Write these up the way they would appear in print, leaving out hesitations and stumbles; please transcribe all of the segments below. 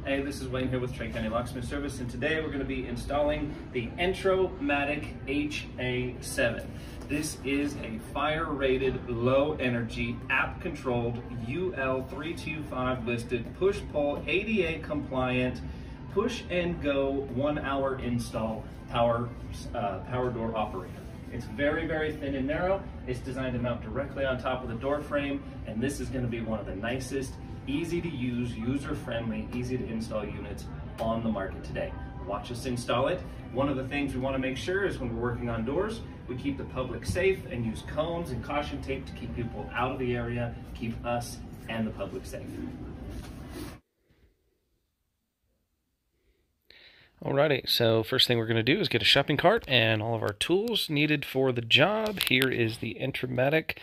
Hey, this is Wayne here with Trey County Locksmith Service, and today we're going to be installing the Entrematic HA7. This is a fire-rated, low-energy, app-controlled, UL325 listed, push-pull, ADA-compliant, push-and-go, 1-hour install power door operator. It's very, very thin and narrow. It's designed to mount directly on top of the door frame, and this is going to be one of the nicest, easy to use, user-friendly, easy to install units on the market today. Watch us install it. One of the things we want to make sure is when we're working on doors, we keep the public safe and use cones and caution tape to keep people out of the area, keep us and the public safe. Alrighty, so first thing we're going to do is get a shopping cart and all of our tools needed for the job. Here is the Entrematic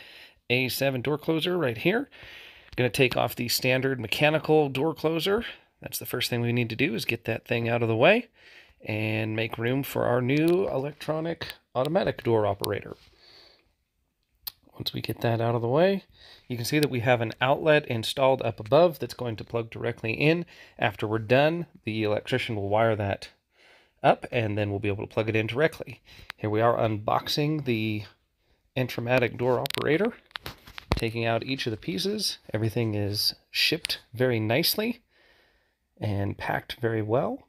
A7 door closer right here. Going to take off the standard mechanical door closer. That's the first thing we need to do, is get that thing out of the way and make room for our new electronic automatic door operator. Once we get that out of the way, you can see that we have an outlet installed up above that's going to plug directly in. After we're done, the electrician will wire that up and then we'll be able to plug it in directly. Here we are unboxing the Entrematic door operator, taking out each of the pieces. Everything is shipped very nicely and packed very well.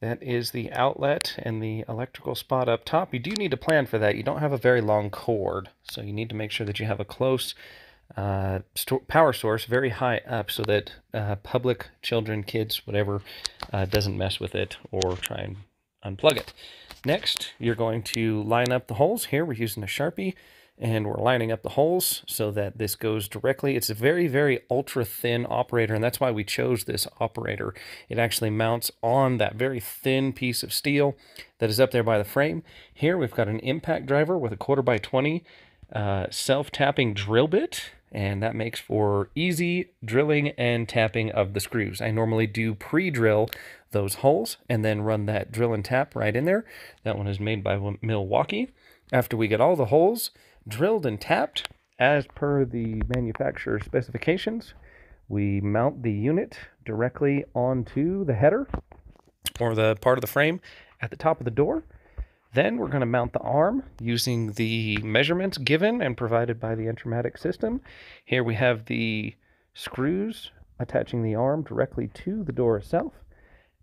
That is the outlet and the electrical spot up top. You do need to plan for that. You don't have a very long cord, so you need to make sure that you have a close power source very high up so that public, children, kids, whatever, doesn't mess with it or try and unplug it. Next, you're going to line up the holes. Here we're using a Sharpie, and we're lining up the holes so that this goes directly. It's a very, very ultra thin operator, and that's why we chose this operator. It actually mounts on that very thin piece of steel that is up there by the frame. Here we've got an impact driver with a 1/4x20 self-tapping drill bit, and that makes for easy drilling and tapping of the screws. I normally do pre-drill those holes and then run that drill and tap right in there. That one is made by Milwaukee. After we get all the holes drilled and tapped as per the manufacturer's specifications, we mount the unit directly onto the header or the part of the frame at the top of the door. Then we're going to mount the arm using the measurements given and provided by the Entrematic system. Here we have the screws attaching the arm directly to the door itself,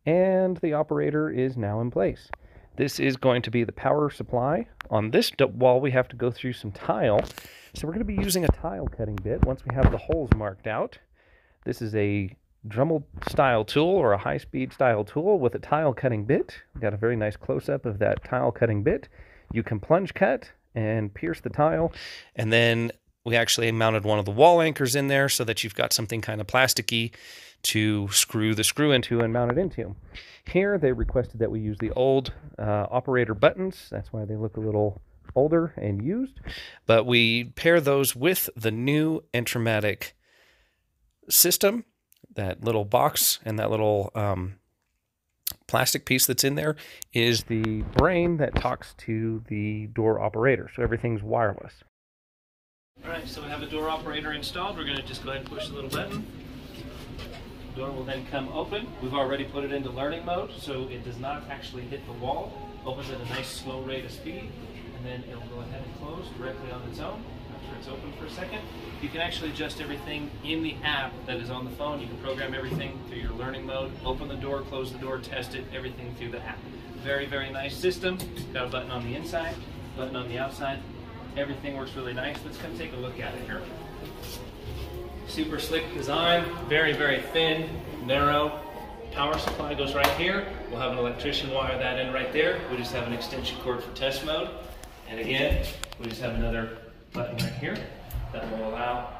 and the operator is now in place. This is going to be the power supply. On this wall, we have to go through some tile. So we're going to be using a tile cutting bit once we have the holes marked out. This is a Dremel style tool or a high-speed style tool with a tile cutting bit. We've got a very nice close-up of that tile cutting bit. You can plunge cut and pierce the tile, and then we actually mounted one of the wall anchors in there so that you've got something kind of plasticky to screw the screw into and mount it into. Here they requested that we use the old operator buttons. That's why they look a little older and used. But we pair those with the new Entrematic system. That little box and that little plastic piece that's in there is the brain that talks to the door operator. So everything's wireless. All right, so we have a door operator installed. We're going to just go ahead and push the little button. The door will then come open. We've already put it into learning mode, so it does not actually hit the wall. Opens at a nice slow rate of speed, and then it'll go ahead and close directly on its own after it's open for a second. You can actually adjust everything in the app that is on the phone. You can program everything through your learning mode. Open the door, close the door, test it, everything through the app. Very, very nice system. Got a button on the inside, button on the outside. Everything works really nice. Let's come take a look at it here. Super slick design, very, very thin, narrow. Power supply goes right here. We'll have an electrician wire that in right there. We just have an extension cord for test mode. And again, we just have another button right here that will allow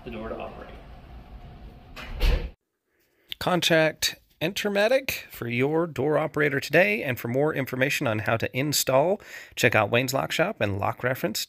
the door to operate. Contact Entrematic for your door operator today, and for more information on how to install, check out Wayne's Lock Shop and lockreference.com.